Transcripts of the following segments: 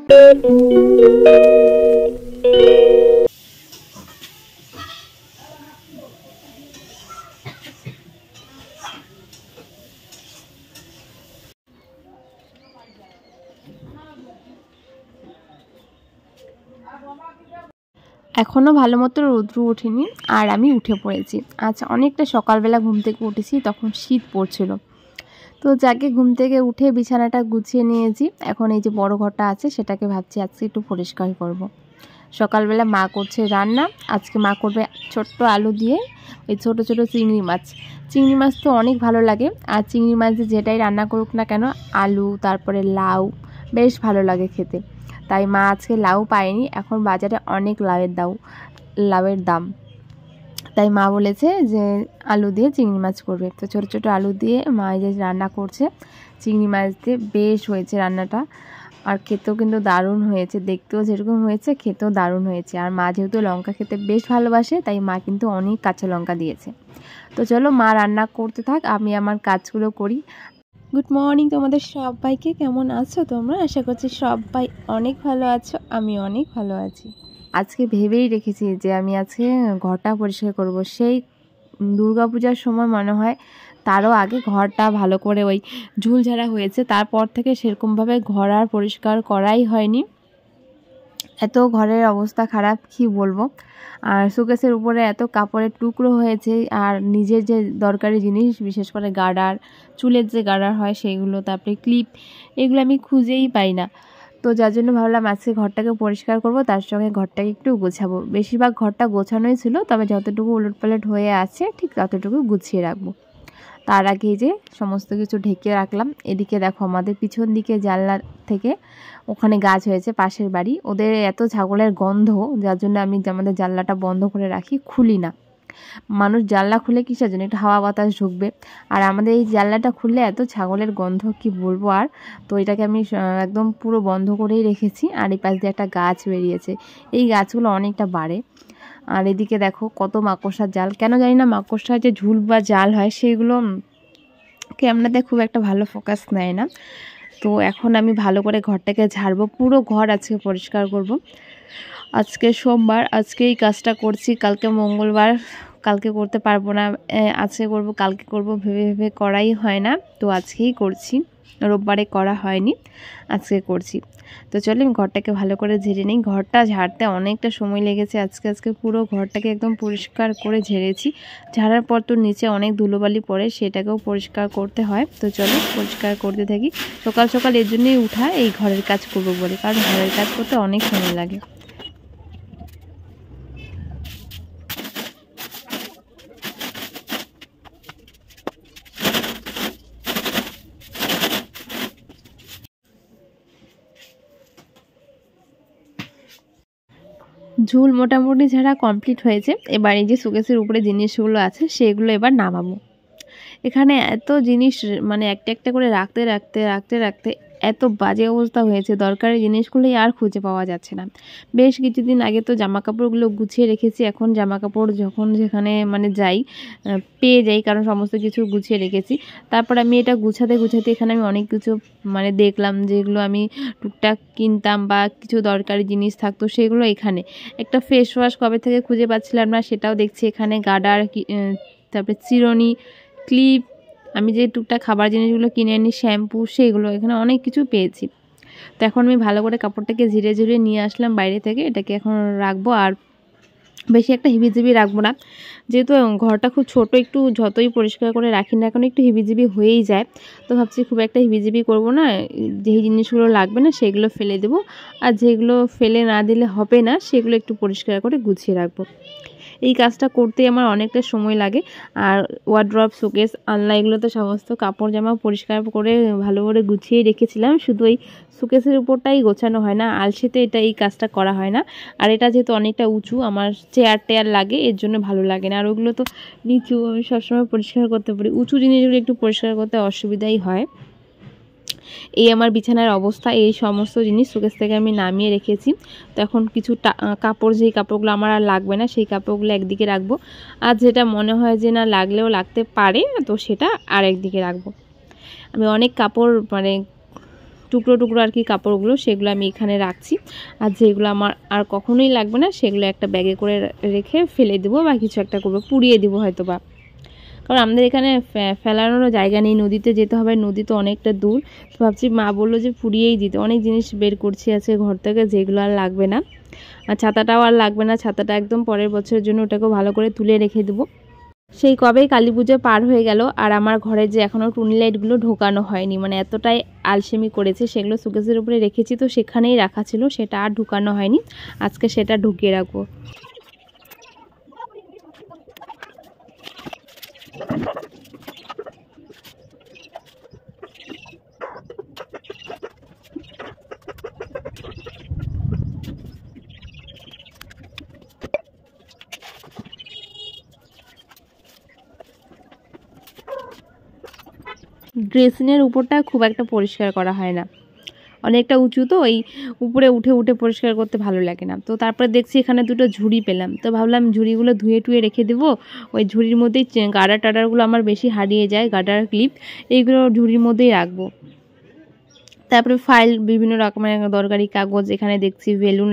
এখনও ভালো মতো রৌদ্র ওঠেনি আর আমি উঠে পড়েছি। আচ্ছা, অনেকটা সকালবেলা ঘুম থেকে উঠেছি, তখন শীত পড়ছিল। তো যাকে ঘুম থেকে উঠে বিছানাটা গুছিয়ে নিয়েছি। এখন এই যে বড় ঘরটা আছে সেটাকে ভাবছি আজকে একটু পরিষ্কার করব। সকালবেলা মা করছে রান্না। আজকে মা করবে ছোট্ট আলু দিয়ে ওই ছোট ছোট চিংড়ি মাছ। চিংড়ি মাছ তো অনেক ভালো লাগে, আর চিংড়ি মাছ যেটাই রান্না করুক না কেন, আলু তারপরে লাউ বেশ ভালো লাগে খেতে। তাই মা আজকে লাউ পায়নি, এখন বাজারে অনেক লাউয়ের দাম। তাই মা বলেছে যে আলু দিয়ে চিংড়ি মাছ করবে। তো ছোটো ছোটো আলু দিয়ে মা এই যে রান্না করছে চিংড়ি মাছ দিয়ে। বেশ হয়েছে রান্নাটা, আর খেতেও কিন্তু দারুণ হয়েছে। দেখতেও যেরকম হয়েছে খেতেও দারুণ হয়েছে। আর মা যেহেতু লঙ্কা খেতে বেশ ভালোবাসে, তাই মা কিন্তু অনেক কাঁচা লঙ্কা দিয়েছে। তো চলো মা রান্না করতে থাক, আমি আমার কাজগুলো করি। গুড মর্নিং তোমাদের সবাইকে। কেমন আছো তোমরা? আশা করছি সবাই অনেক ভালো আছো, আমি অনেক ভালো আছি। আজকে ভেবেই রেখেছি যে আমি আজকে ঘরটা পরিষ্কার করব। সেই দুর্গাপূজার সময় মনে হয় তারও আগে ঘরটা ভালো করে ওই ঝুল ঝাড়া হয়েছে, তারপর থেকে সেরকমভাবে ঘর আর পরিষ্কার করাই হয়নি। এত ঘরের অবস্থা খারাপ কি বলবো। আর শোকেসের উপরে এত কাপড়ের টুকরো হয়েছে, আর নিজের যে দরকারি জিনিস বিশেষ করে গার্ডার, চুলের যে গার্ডার হয় সেইগুলো, তারপরে ক্লিপ, এগুলো আমি খুঁজেই পাই না। তো যার জন্য ভাবলাম আজকে ঘরটাকে পরিষ্কার করব, তার সঙ্গে ঘরটাকে একটু গোছাবো। বেশিরভাগ ঘরটা গোছানোই ছিল, তবে যতটুকু উলটপালট হয়ে আছে ঠিক ততটুকু গুছিয়ে রাখবো। তার আগে যে সমস্ত কিছু ঢেকে রাখলাম। এদিকে দেখো আমাদের পিছন দিকে জানলা থেকে ওখানে গাছ হয়েছে, পাশের বাড়ি, ওদের এত ছাগলের গন্ধ, যার জন্য আমি আমাদের জানলাটা বন্ধ করে রাখি, খুলি না। মানুষ জানলা খুলে কিসের জন্য? একটু হাওয়া বাতাস ঢুকবে। আর আমাদের এই জানলাটা খুললে এত ছাগলের গন্ধ কি বলবো আর। তো এটাকে আমি একদম পুরো বন্ধ করেই রেখেছি। আর এই পাশ দিয়ে একটা গাছ বেরিয়েছে, এই গাছগুলো অনেকটা বাড়ে। আর এদিকে দেখো কত মাকড়সার জাল। কেন জানি না মাকড়সার যে ঝুল বা জাল হয় সেগুলো ক্যামেরাতে খুব একটা ভালো ফোকাস নেয় না। তো এখন আমি ভালো করে ঘরটাকে ঝাড়বো, পুরো ঘর আজকে পরিষ্কার করব। আজকে সোমবার, আজকে এই কাজটা করছি। কালকে মঙ্গলবার, কালকে করতে পারবো না, আজকে করব কালকে করব ভেবে ভেবে করাই হয় না। তো আজকেই করছি, রোববারে করা হয়নি, আজকে করছি। তো চলো আমি ঘরটাকে ভালো করে ঝেড়ে নিই। ঘরটা ঝাড়তে অনেকটা সময় লেগেছে। আজকে পুরো ঘরটাকে একদম পরিষ্কার করে ঝেড়েছি। ঝাড়ার পর তো নিচে অনেক ধুলোবালি পড়ে, সেটাকেও পরিষ্কার করতে হয়। তো চলো পরিষ্কার করতে থাকি। সকাল সকাল এর জন্যই উঠা, এই ঘরের কাজ করবো বলে, কারণ ঘরের কাজ করতে অনেক সময় লাগে। ঝুল মোটামুটি ঝাড়া কমপ্লিট হয়েছে। এবার এই যে শোকেসের উপরে জিনিসগুলো আছে সেগুলো এবার নামাবো। এখানে এত জিনিস মানে একটা একটা করে রাখতে রাখতে রাখতে রাখতে এত বাজে অবস্থা হয়েছে, দরকারি জিনিসগুলোই আর খুঁজে পাওয়া যাচ্ছে না। বেশ কিছুদিন আগে তো জামা কাপড়গুলো গুছিয়ে রেখেছি, এখন জামা কাপড় যখন যেখানে মানে যাই পেয়ে যাই, কারণ সমস্ত কিছু গুছিয়ে রেখেছি। তারপর আমি এটা গুছাতে গুছাতে এখানে আমি অনেক কিছু মানে দেখলাম, যেগুলো আমি টুকটাক কিনতাম বা কিছু দরকারি জিনিস থাকতো সেগুলো এখানে। একটা ফেস ওয়াশ কবে থেকে খুঁজে পাচ্ছিলাম না, সেটাও দেখছি এখানে। গার্ডার, তারপরে চিরুনি, ক্লিপ, আমি যে টুকটাক খাবার জিনিসগুলো কিনে আনি, শ্যাম্পু, সেগুলো এখানে অনেক কিছু পেয়েছি। তো এখন আমি ভালো করে কাপড়টাকে ঝিরে ঝিরে নিয়ে আসলাম বাইরে থেকে। এটাকে এখন রাখবো, আর বেশি একটা হিবিজিবি রাখবো না, যেহেতু ঘরটা খুব ছোট, একটু যতই পরিষ্কার করে রাখি না এখন একটু হিবিজিবি হয়েই যায়। তো ভাবছি খুব একটা হিবিজিবি করবো না, যেই জিনিসগুলো লাগবে না সেগুলো ফেলে দেবো, আর যেগুলো ফেলে না দিলে হবে না সেগুলো একটু পরিষ্কার করে গুছিয়ে রাখবো। এই কাজটা করতে আমার অনেকটা সময় লাগে। আর ওয়ার্ড্রপ, শোকেস, আলনা, এগুলো তো সমস্ত কাপড় জামা পরিষ্কার করে ভালো করে গুছিয়ে রেখেছিলাম, শুধু এই শোকেসের উপরটাই গোছানো হয় না, আলসেতে এই কাজটা করা হয় না। আর এটা যেহেতু অনেকটা উঁচু, আমার চেয়ার টেয়ার লাগে, এর জন্য ভালো লাগে না। আর ওগুলো তো নিচু, আমি সবসময় পরিষ্কার করতে পারি, উঁচু জিনিসগুলো একটু পরিষ্কার করতে অসুবিধাই হয়। এই আমার বিছানার অবস্থা। এই সমস্ত জিনিস শোকেস থেকে আমি নামিয়ে রেখেছি। তো এখন কিছু কাপড়, যেই কাপড়গুলো আমার আর লাগবে না সেই কাপড়গুলো একদিকে রাখবো, আর যেটা মনে হয় যে না লাগলেও লাগতে পারে তো সেটা আর একদিকে রাখবো। আমি অনেক কাপড় মানে টুকরো টুকরো আর কি কাপড়গুলো, সেগুলো আমি এখানে রাখছি। আর যেগুলো আমার আর কখনোই লাগবে না সেগুলো একটা ব্যাগে করে রেখে ফেলে দেবো বা কিছু একটা করবো, পুড়িয়ে দেবো হয়তো বা। কারণ আমাদের এখানে ফেলানোরও জায়গা নেই, নদীতে যেতে হবে, নদী তো অনেকটা দূর। তো ভাবছি, মা বললো যে পুড়িয়েই দিতে। অনেক জিনিস বের করছি আছে ঘর থেকে যেগুলো আর লাগবে না। আর ছাতাটাও আর লাগবে না, ছাতাটা একদম পরের বছরের জন্য ওটাকেও ভালো করে তুলে রেখে দেবো। সেই কবেই কালী পুজো পার হয়ে গেল, আর আমার ঘরে যে এখনও টুনি লাইটগুলো ঢোকানো হয়নি, মানে এতটাই আলসেমি করেছে। সেগুলো সুকেসের উপরে রেখেছি, তো সেখানেই রাখা ছিল, সেটা আর ঢুকানো হয়নি। আজকে সেটা ঢুকিয়ে রাখবো। ড্রেসিংয়ের উপরটা খুব একটা পরিষ্কার করা হয় না, অনেকটা উঁচু, তো ওই উপরে উঠে উঠে পরিষ্কার করতে ভালো লাগে না। তো তারপরে দেখছি এখানে দুটো ঝুড়ি পেলাম, তো ভাবলাম ঝুড়িগুলো ধুয়ে টুয়ে রেখে দেবো। ওই ঝুড়ির মধ্যেই গার্ডার টাডারগুলো আমার বেশি হারিয়ে যায়, গার্ডার ক্লিপ, এইগুলো ঝুড়ির মধ্যেই রাখবো। তারপরে ফাইল, বিভিন্ন রকমের দরকারি কাগজ, এখানে দেখছি বেলুন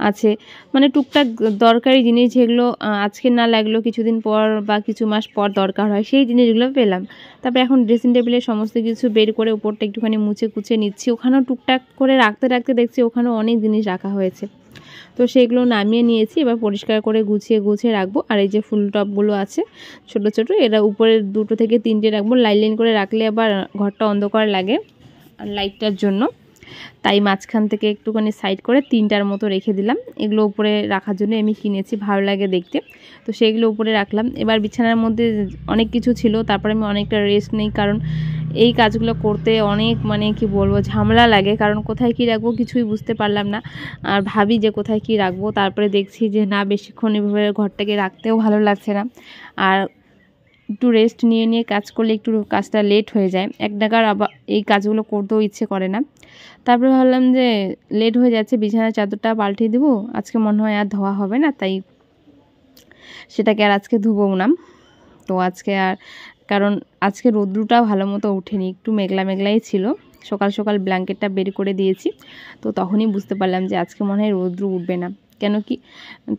আছে, মানে টুকটাক দরকারি জিনিস যেগুলো আজকে না লাগলেও কিছুদিন পর বা কিছু মাস পর দরকার হয়, সেই জিনিসগুলো পেলাম। তারপরে এখন ড্রেসিং টেবিলের সমস্ত কিছু বের করে উপরটা একটুখানি মুছে কুচে নিচ্ছি। ওখানেও টুকটাক করে রাখতে রাখতে দেখছি ওখানেও অনেক জিনিস রাখা হয়েছে, তো সেগুলো নামিয়ে নিয়েছি। এবার পরিষ্কার করে গুছিয়ে গুছিয়ে রাখবো। আর এই যে ফুল টপগুলো আছে ছোট ছোট, এরা উপরে 2 থেকে 3টে রাখবো। লাইন লাইন করে রাখলে আবার ঘরটা অন্ধকার লাগে আর লাইটটার জন্য, তাই মাঝখান থেকে একটুখানি সাইড করে 3টার মতো রেখে দিলাম। এগুলো উপরে রাখার জন্য আমি কিনেছি, ভালো লাগে দেখতে, তো সেগুলো উপরে রাখলাম। এবার বিছানার মধ্যে অনেক কিছু ছিল, তারপরে আমি অনেকটা রেস্ট নেই, কারণ এই কাজগুলো করতে অনেক মানে কি বলবো ঝামেলা লাগে, কারণ কোথায় কি রাখবো কিছুই বুঝতে পারলাম না। আর ভাবি যে কোথায় কি রাখবো, তারপরে দেখছি যে না, বেশিক্ষণ এভাবে ঘরটাকে রাখতেও ভালো লাগছে না। আর একটু রেস্ট নিয়ে নিয়ে কাজ করলে একটু কাজটা লেট হয়ে যায়, এক নাগার আবার এই কাজগুলো করতেও ইচ্ছে করে না। তারপরে ভাবলাম যে লেট হয়ে যাচ্ছে, বিছানার চাদরটা পাল্টে দেবো, আজকে মনে হয় আর ধোয়া হবে না, তাই সেটাকে আর আজকে ধুবো না। তো আজকে আর, কারণ আজকে রৌদ্রটাও ভালো মতো ওঠেনি, একটু মেঘলা মেঘলাই ছিল। সকাল সকাল ব্ল্যাঙ্কেটটা বের করে দিয়েছি, তো তখনই বুঝতে পারলাম যে আজকে মনে হয় রৌদ্র উঠবে না। কেন কি,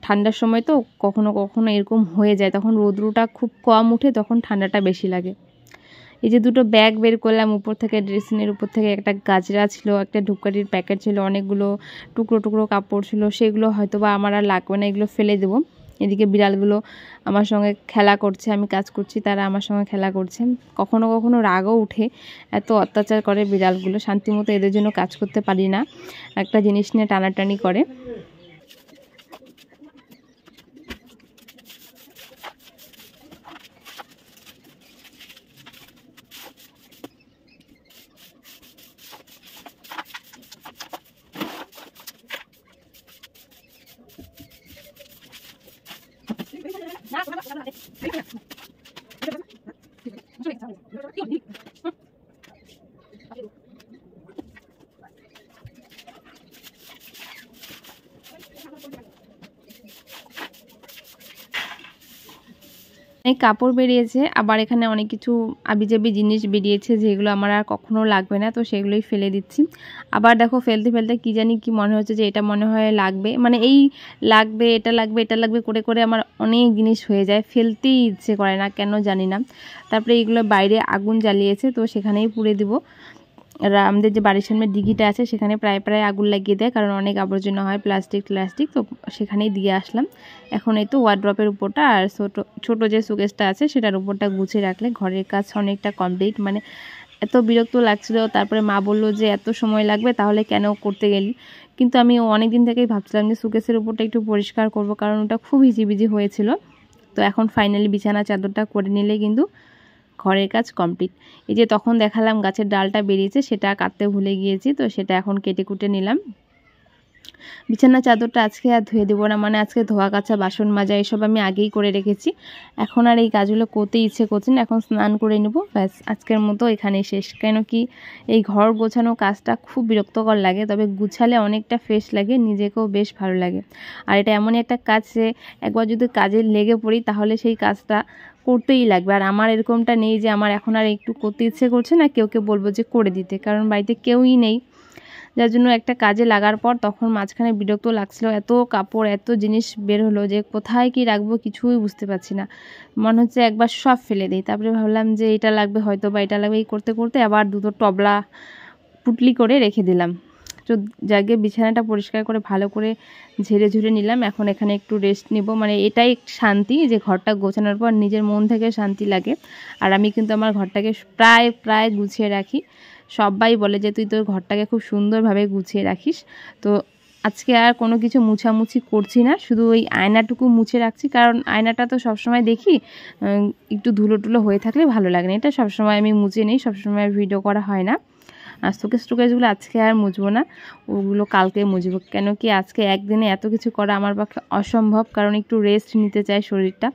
ঠান্ডার সময় তো কখনো কখনো এরকম হয়ে যায়, তখন রৌদ্রটা খুব কম উঠে, তখন ঠান্ডাটা বেশি লাগে। এই যে দুটো ব্যাগ বের করলাম উপর থেকে, ড্রেসিংয়ের উপর থেকে একটা গাজরা ছিল, একটা ধূপকাঠির প্যাকেট ছিল, অনেকগুলো টুকরো টুকরো কাপড় ছিল, সেগুলো হয়তো বা আমার আর লাগবে না, এগুলো ফেলে দেবো। এদিকে বিড়ালগুলো আমার সঙ্গে খেলা করছে, আমি কাজ করছি, তারা আমার সঙ্গে খেলা করছে। কখনো কখনো রাগও উঠে, এত অত্যাচার করে বিড়ালগুলো, শান্তিমতো এদের জন্য কাজ করতে পারি না, একটা জিনিস নিয়ে টানাটানি করে। অনেক কাপড় বেরিয়েছে, আবার এখানে অনেক কিছু আবিজাবি জিনিস বেরিয়েছে যেগুলো আমার আর কখনো লাগবে না, তো সেগুলোই ফেলে দিচ্ছি। আবার দেখো ফেলতে ফেলতে কি জানি কি মনে হচ্ছে যে এটা মনে হয় লাগবে, মানে এই লাগবে, এটা লাগবে, এটা লাগবে করে করে আমার অনেক জিনিস হয়ে যায়, ফেলতেই ইচ্ছে করে না, কেন জানি না। তারপরে এগুলো বাইরে আগুন জ্বালিয়েছে, তো সেখানেই পুড়ে দিব। আমাদের যে বাড়ির সামনে দিঘিটা আছে সেখানে প্রায় প্রায় আগুন লাগিয়ে দেয়, কারণ অনেক আবর্জনা হয়, প্লাস্টিক, তো সেখানেই দিয়ে আসলাম। এখন এই তো ওয়ার্ড্রপের উপরটা আর ছোট যে সুকেসটা আছে সেটার উপরটা গুছিয়ে রাখলে ঘরের কাজ অনেকটা কমপ্লিট। মানে এত বিরক্ত লাগছিল, তারপরে মা বললো যে এত সময় লাগবে, তাহলে কেন করতে গেলি। কিন্তু আমি অনেক দিন থেকেই ভাবছিলাম যে সুকেসের উপরটা একটু পরিষ্কার করব, কারণ ওটা খুব হিজিবিজি হয়েছিল। তো এখন ফাইনালি বিছানা চাদরটা করে নিলে কিন্তু ঘরের কাজ কমপ্লিট। এই যে তখন দেখালাম গাছের ডালটা বেরিয়েছে, সেটা কাটতে ভুলে গিয়েছি, তো সেটা এখন কেটে কুটে নিলাম। বিছানা চাদরটা আজকে আর ধুয়ে দেবো না, মানে আজকে ধোয়া কাচা বাসন মাজা এসব আমি আগেই করে রেখেছি। এখন আর এই কাজগুলো করতে ইচ্ছে করছে না, এখন স্নান করে নেব, ব্যাস আজকের মতো এখানেই শেষ। কেন কি এই ঘর গোছানো কাজটা খুব বিরক্তকর লাগে, তবে গুছালে অনেকটা ফ্রেশ লাগে, নিজেকেও বেশ ভালো লাগে। আর এটা এমনই একটা কাজ যে একবার যদি কাজে লেগে পড়ি তাহলে সেই কাজটা করতেই লাগবে। আর আমার এরকমটা নেই যে আমার এখন আর একটু করতে ইচ্ছে করছে না, কেউকে বলবো যে করে দিতে, কারণ বাড়িতে কেউই নেই। যার জন্য একটা কাজে লাগার পর তখন মাঝখানে বিরক্ত লাগছিল, এত কাপড় এত জিনিস বের হলো যে কোথায় কি রাখবো কিছুই বুঝতে পারছি না, মনে হচ্ছে একবার সব ফেলে দিই। তারপরে ভাবলাম যে এটা লাগবে হয়তো বা এটা লাগবে, এই করতে করতে আবার দুটো টবলা পুটলি করে রেখে দিলাম। তো জায়গে বিছানাটা পরিষ্কার করে ভালো করে ঝেড়ে ঝুড়ে নিলাম। এখন এখানে একটু রেস্ট নিব, মানে এটাই শান্তি যে ঘরটা গোছানোর পর নিজের মন থেকে শান্তি লাগে। আর আমি কিন্তু আমার ঘরটাকে প্রায় গুছিয়ে রাখি। সবাই বলে যে তুই তোর ঘরটাকে খুব সুন্দরভাবে গুছিয়ে রাখিস। তো আজকে আর কোনো কিছু মুছামুছি করছি না, শুধু ওই আয়নাটুকু মুছে রাখছি, কারণ আয়নাটা তো সবসময় দেখি একটু ধুলো টুলো হয়ে থাকলে ভালো লাগে না। এটা সবসময় আমি মুছে নিই, সবসময় ভিডিও করা হয় না। আর শোকেসগুলো আজকে আর মুছবো না, ওগুলো কালকে মুছবো। কেন কি আজকে একদিনে এত কিছু করা আমার পক্ষে অসম্ভব, কারণ একটু রেস্ট নিতে চাই শরীরটা।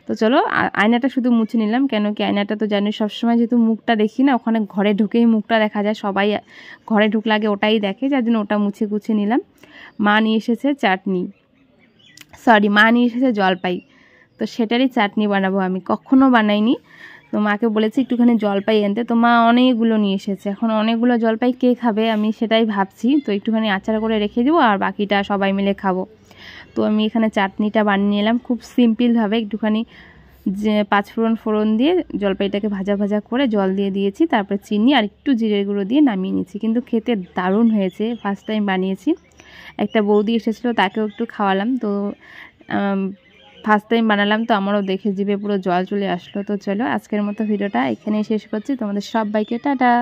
তো চলো আয়নাটা শুধু মুছে নিলাম, কেন কি আয়নাটা তো জানি সবসময় যেহেতু মুখটা দেখি না, ওখানে ঘরে ঢুকেই মুখটা দেখা যায়, সবাই ঘরে ঢুকলে আগে ওটাই দেখে, যার জন্য ওটা মুছে গুছিয়ে নিলাম। মা নিয়ে এসেছে জলপাই, তো সেটারই চাটনি বানাবো। আমি কখনো বানাইনি, তো মাকে বলেছি একটুখানি জলপাই আনতে, তো মা অনেকগুলো নিয়ে এসেছে। এখন অনেকগুলো জলপাই কে খাবে আমি সেটাই ভাবছি, তো একটুখানি আচার করে রেখে দেবো আর বাকিটা সবাই মিলে খাবো। তো আমি এখানে চাটনিটা বানিয়ে নিলাম খুব সিম্পলভাবে, একটুখানি যে 5 ফোড়ন দিয়ে জলপাইটাকে ভাজা করে জল দিয়ে দিয়েছি, তারপরে চিনি আর একটু জিরের গুঁড়ো দিয়ে নামিয়ে নিয়েছি। কিন্তু খেতে দারুণ হয়েছে, ফার্স্ট টাইম বানিয়েছি। একটা বৌদি এসেছিলো, তাকেও একটু খাওয়ালাম। তো ফার্স্ট টাইম বানালাম, তো আমারও দেখে জিভে পুরো জল চলে আসলো। তো চলো আজকের মতো ভিডিওটা এখানেই শেষ করছি, তোমাদের সবাইকে টাটা।